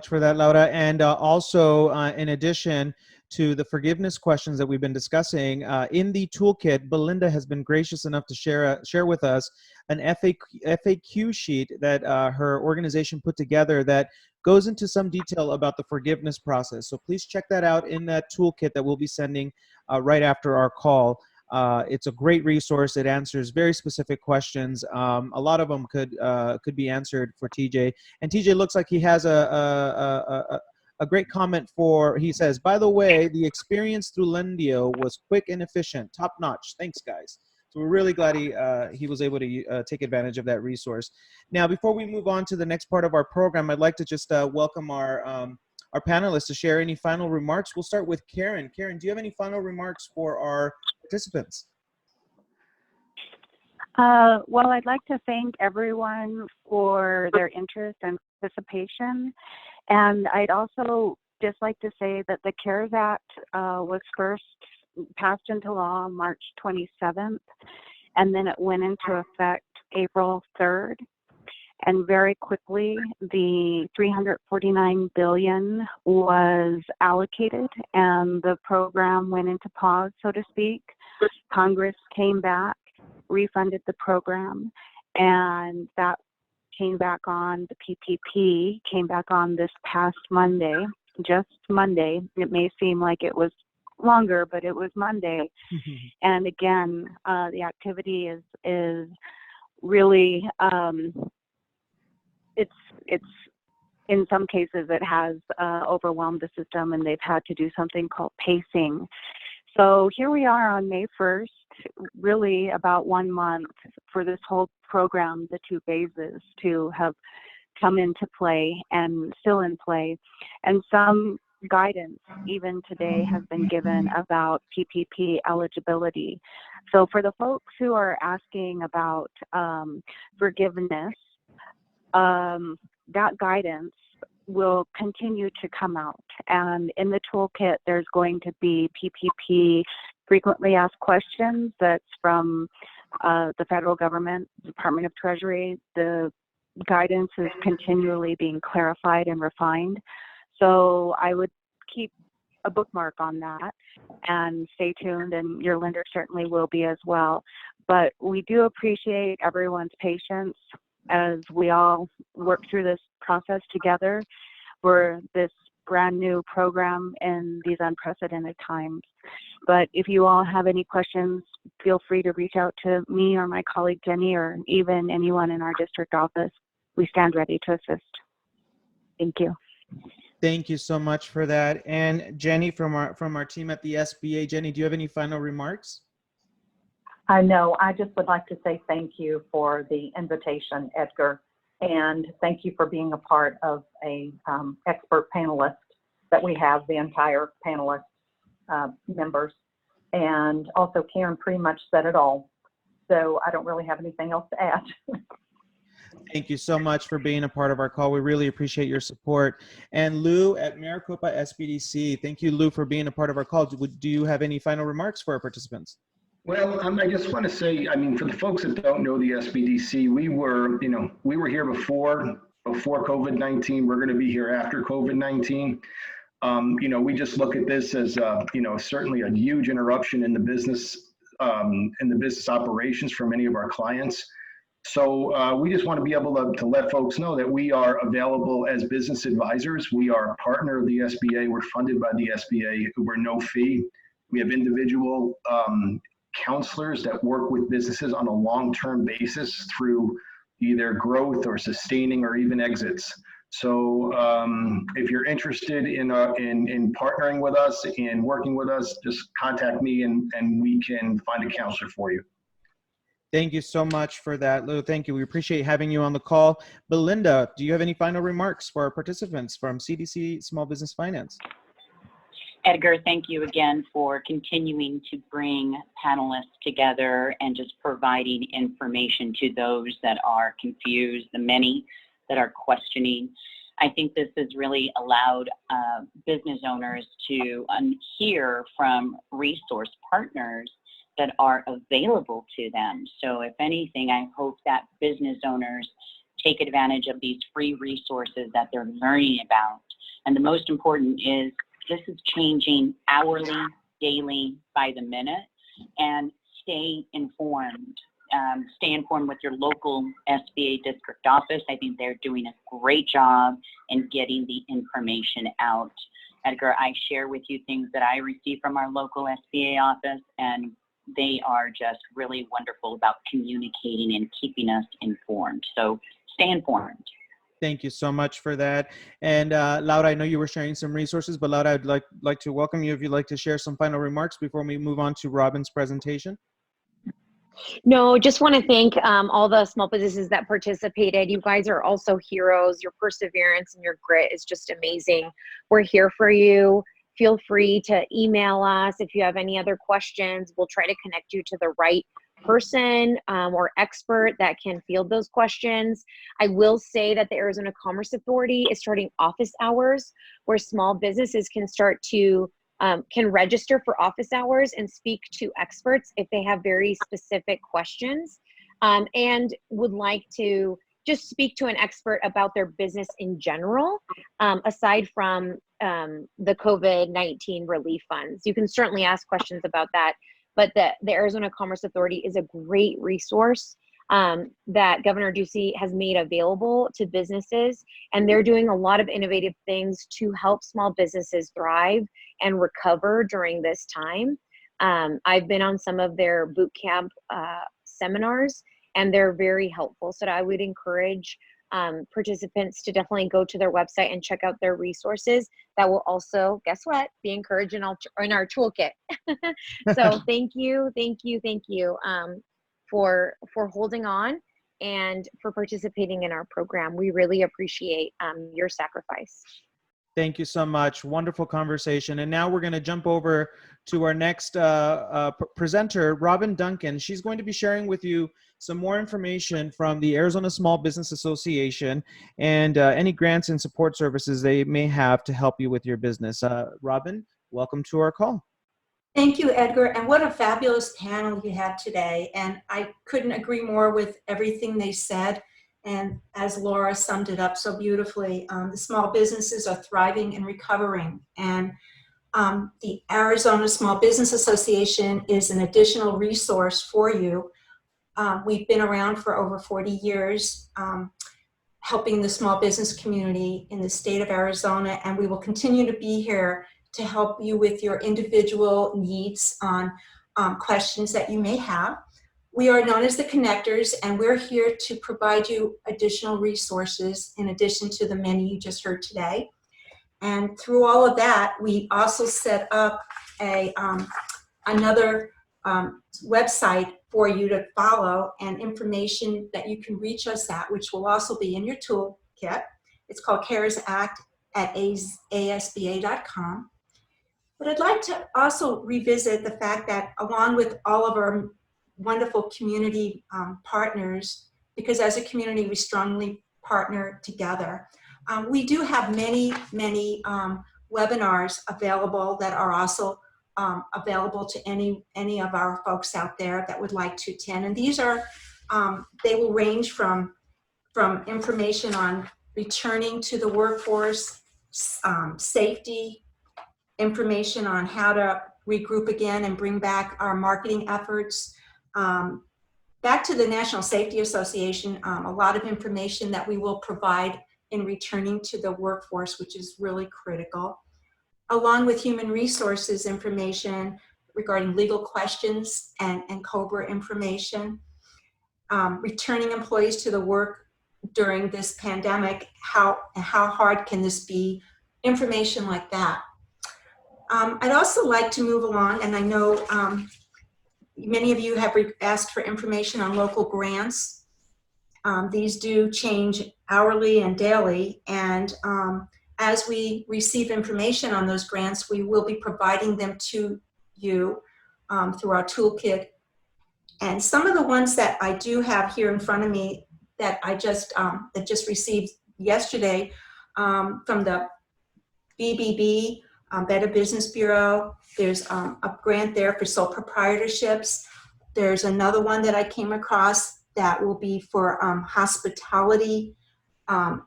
for that, Laura. And also, in addition to the forgiveness questions that we've been discussing, in the toolkit, Belinda has been gracious enough to share with us an FAQ sheet that her organization put together that goes into some detail about the forgiveness process. So please check that out in that toolkit that we'll be sending right after our call. It's a great resource. It answers very specific questions. A lot of them could be answered for TJ. And TJ looks like he has a great comment he says, by the way, the experience through Lendio was quick and efficient, top notch. Thanks, guys. So we're really glad he was able to take advantage of that resource. Now, before we move on to the next part of our program, I'd like to just welcome our panelists to share any final remarks. We'll start with Karen. Karen, do you have any final remarks for our participants? Well, I'd like to thank everyone for their interest and participation. And I'd also just like to say that the CARES Act was first passed into law March 27th, and then it went into effect April 3rd. And very quickly, the $349 billion was allocated, and the program went into pause, so to speak. Congress came back, refunded the program, and that came back on. The PPP came back on this past Monday. just Monday. It may seem like it was longer, but it was Monday. And again, the activity is really, it's in some cases it has overwhelmed the system, and they've had to do something called pacing. So here we are on May 1st, really about 1 month for this whole program, the 2 phases to have come into play and still in play. And some guidance even today has been given about PPP eligibility. So for the folks who are asking about forgiveness, that guidance will continue to come out. And in the toolkit, there's going to be PPP frequently asked questions. That's from the federal government, Department of Treasury. The guidance is continually being clarified and refined. So I would keep a bookmark on that and stay tuned, and your lender certainly will be as well. But we do appreciate everyone's patience as we all work through this process together for this brand new program in these unprecedented times. But if you all have any questions, feel free to reach out to me or my colleague Jenny, or even anyone in our district office. We stand ready to assist. Thank you. Thank you so much for that. And Jenny from our team at the SBA, Jenny, do you have any final remarks? No, I just would like to say thank you for the invitation, Edgar, and thank you for being a part of a expert panelist that we have, the entire panelist members. And also Karen pretty much said it all, so I don't really have anything else to add. Thank you so much for being a part of our call. We really appreciate your support. And Lou at Maricopa Sbdc, thank you, Lou, for being a part of our call. Do you have any final remarks for our participants? Well, I just want to say, I mean, for the folks that don't know the SBDC, we were here before COVID-19. We're going to be here after COVID-19. We just look at this as, certainly a huge interruption in the business operations for many of our clients. So we just want to be able to let folks know that we are available as business advisors. We are a partner of the SBA. We're funded by the SBA. We're no fee. We have individual counselors that work with businesses on a long-term basis through either growth or sustaining or even exits. So if you're interested in partnering with us and working with us, just contact me and we can find a counselor for you. Thank you so much for that, Lou. Thank you. We appreciate having you on the call. Belinda, do you have any final remarks for our participants from CDC Small Business Finance? Edgar, thank you again for continuing to bring panelists together and just providing information to those that are confused, the many that are questioning. I think this has really allowed business owners to hear from resource partners that are available to them. So if anything, I hope that business owners take advantage of these free resources that they're learning about. And the most important is this is changing hourly, daily, by the minute, and stay informed. Stay informed with your local SBA district office. I think they're doing a great job in getting the information out. Edgar, I share with you things that I receive from our local SBA office, and they are just really wonderful about communicating and keeping us informed. So stay informed. Thank you so much for that. And Laura, I know you were sharing some resources, but Laura, I'd like to welcome you if you'd like to share some final remarks before we move on to Robin's presentation. No, just want to thank all the small businesses that participated. You guys are also heroes. Your perseverance and your grit is just amazing. We're here for you. Feel free to email us if you have any other questions. We'll try to connect you to the right person or expert that can field those questions. I will say that the Arizona Commerce Authority is starting office hours where small businesses can start to can register for office hours and speak to experts if they have very specific questions and would like to just speak to an expert about their business in general, aside from the COVID-19 relief funds. You can certainly ask questions about that, but the Arizona Commerce Authority is a great resource that Governor Ducey has made available to businesses. And they're doing a lot of innovative things to help small businesses thrive and recover during this time. I've been on some of their boot camp seminars, and they're very helpful. So I would encourage participants to definitely go to their website and check out their resources. That will also, guess what, be encouraged in our toolkit. So thank you for holding on and for participating in our program. We really appreciate your sacrifice. Thank you so much. Wonderful conversation. And now we're going to jump over to our next presenter, Robin Duncan. She's going to be sharing with you some more information from the Arizona Small Business Association and any grants and support services they may have to help you with your business. Robin, welcome to our call. Thank you, Edgar. And what a fabulous panel you had today. And I couldn't agree more with everything they said. And as Laura summed it up so beautifully, the small businesses are thriving and recovering. And the Arizona Small Business Association is an additional resource for you. We've been around for over 40 years, helping the small business community in the state of Arizona, and we will continue to be here to help you with your individual needs on questions that you may have. We are known as the Connectors, and we're here to provide you additional resources in addition to the many you just heard today. And through all of that, we also set up another website for you to follow and information that you can reach us at, which will also be in your toolkit. It's called CARES Act at Sbda.com. But I'd like to also revisit the fact that along with all of our wonderful community partners, because as a community we strongly partner together, we do have many webinars available that are also available to any of our folks out there that would like to attend. And these are, they will range from information on returning to the workforce, safety, information on how to regroup again and bring back our marketing efforts. Back to the National Safety Association, a lot of information that we will provide in returning to the workforce, which is really critical, along with human resources information regarding legal questions and COBRA information, returning employees to the work during this pandemic, how hard can this be, information like that. I'd also like to move along, and I know many of you have asked for information on local grants. These do change hourly and daily, and as we receive information on those grants, we will be providing them to you through our toolkit. And some of the ones that I do have here in front of me that I just received yesterday from the BBB, Better Business Bureau. There's a grant there for sole proprietorships. There's another one that I came across that will be for hospitality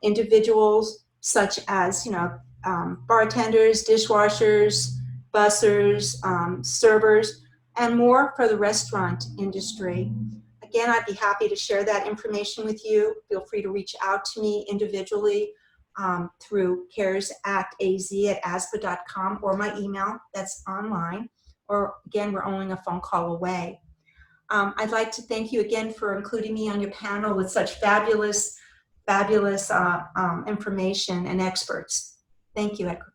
individuals, such as bartenders, dishwashers, bussers, servers, and more for the restaurant industry. Again, I'd be happy to share that information with you. Feel free to reach out to me individually through CARES Act AZ at Sbda.com or my email that's online, or again, we're only a phone call away. I'd like to thank you again for including me on your panel with such fabulous information and experts. Thank you, Edgar.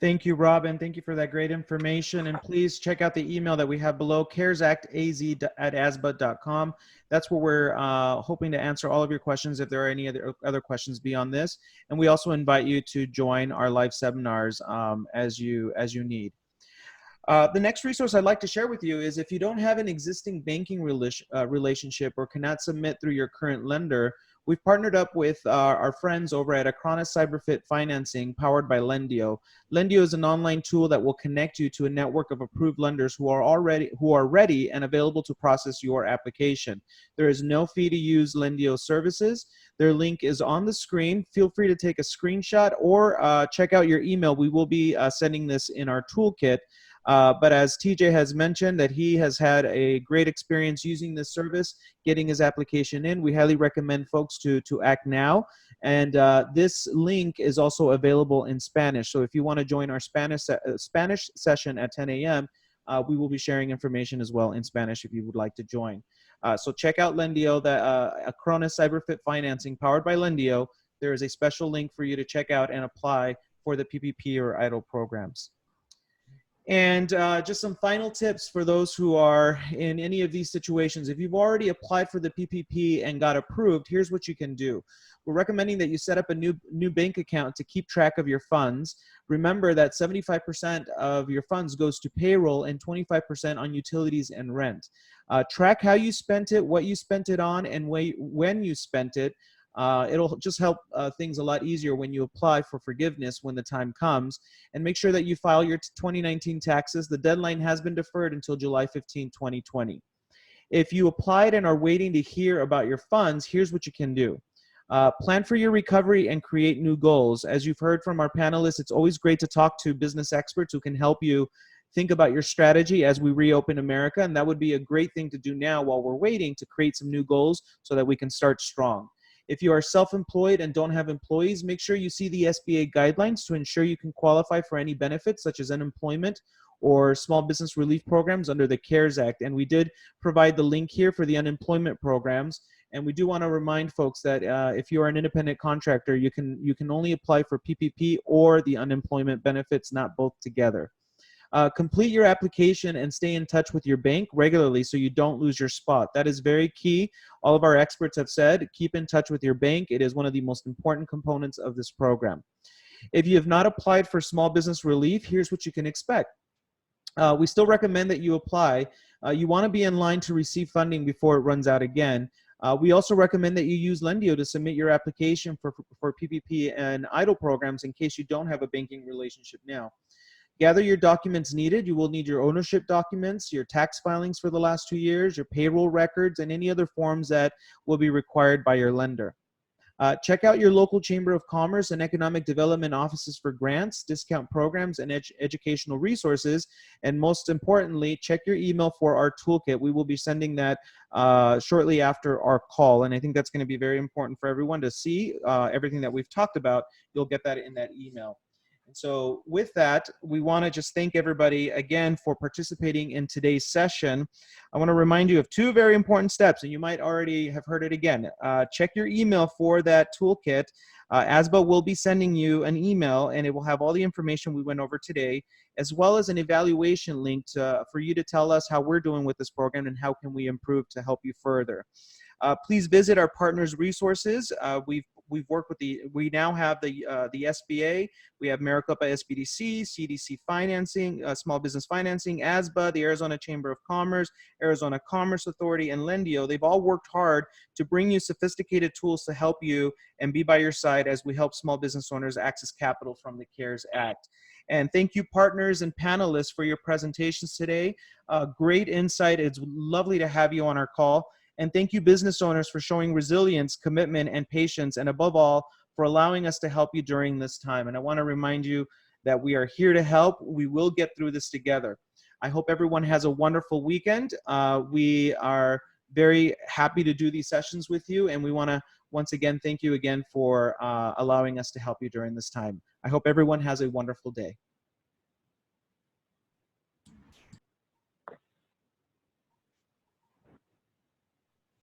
Thank you, Robin. Thank you for that great information. And please check out the email that we have below, caresactaz at Sbda.com. That's where we're hoping to answer all of your questions if there are any other questions beyond this. And we also invite you to join our live seminars as you need. The next resource I'd like to share with you is if you don't have an existing banking relationship or cannot submit through your current lender, we've partnered up with our friends over at Acronis CyberFit Financing, powered by Lendio. Lendio is an online tool that will connect you to a network of approved lenders who are ready and available to process your application. There is no fee to use Lendio services. Their link is on the screen. Feel free to take a screenshot or check out your email. We will be sending this in our toolkit. But as TJ has mentioned that he has had a great experience using this service, getting his application in, we highly recommend folks to act now. And this link is also available in Spanish. So if you want to join our Spanish session at 10 a.m., we will be sharing information as well in Spanish if you would like to join. So check out Lendio, Acronis CyberFit Financing powered by Lendio. There is a special link for you to check out and apply for the PPP or EIDL programs. And just some final tips for those who are in any of these situations. If you've already applied for the PPP and got approved, here's what you can do. We're recommending that you set up a new bank account to keep track of your funds. Remember that 75% of your funds goes to payroll and 25% on utilities and rent. Track how you spent it, what you spent it on, and when you spent it. It'll just help things a lot easier when you apply for forgiveness when the time comes. And make sure that you file your 2019 taxes. The deadline has been deferred until July 15, 2020. If you applied and are waiting to hear about your funds, here's what you can do. Plan for your recovery and create new goals. As you've heard from our panelists, it's always great to talk to business experts who can help you think about your strategy as we reopen America. And that would be a great thing to do now while we're waiting to create some new goals so that we can start strong. If you are self-employed and don't have employees, make sure you see the SBA guidelines to ensure you can qualify for any benefits such as unemployment or small business relief programs under the CARES Act. And we did provide the link here for the unemployment programs. And we do want to remind folks that if you are an independent contractor, you can only apply for PPP or the unemployment benefits, not both together. Complete your application and stay in touch with your bank regularly so you don't lose your spot. That is very key. All of our experts have said, keep in touch with your bank. It is one of the most important components of this program. If you have not applied for small business relief, here's what you can expect. We still recommend that you apply. You want to be in line to receive funding before it runs out again. We also recommend that you use Lendio to submit your application for PPP and EIDL programs in case you don't have a banking relationship now. Gather your documents needed. You will need your ownership documents, your tax filings for the last 2 years, your payroll records, and any other forms that will be required by your lender. Check out your local Chamber of Commerce and Economic Development offices for grants, discount programs, and educational resources. And most importantly, check your email for our toolkit. We will be sending that shortly after our call. And I think that's going to be very important for everyone to see everything that we've talked about. You'll get that in that email. And so with that, we want to just thank everybody again for participating in today's session. I want to remind you of 2 very important steps, and you might already have heard it again. Check your email for that toolkit. ASBA will be sending you an email, and it will have all the information we went over today, as well as an evaluation link for you to tell us how we're doing with this program and how can we improve to help you further. Please visit our partners' resources. We've worked with we now have the SBA, we have Maricopa Sbdc, CDC Financing, Small Business Financing, ASBA, the Arizona Chamber of Commerce, Arizona Commerce Authority, and Lendio. They've all worked hard to bring you sophisticated tools to help you and be by your side as we help small business owners access capital from the CARES Act. And thank you, partners and panelists, for your presentations today. Great insight. It's lovely to have you on our call. And thank you, business owners, for showing resilience, commitment, and patience, and above all, for allowing us to help you during this time. And I want to remind you that we are here to help. We will get through this together. I hope everyone has a wonderful weekend. We are very happy to do these sessions with you, and we want to once again thank you again for allowing us to help you during this time. I hope everyone has a wonderful day.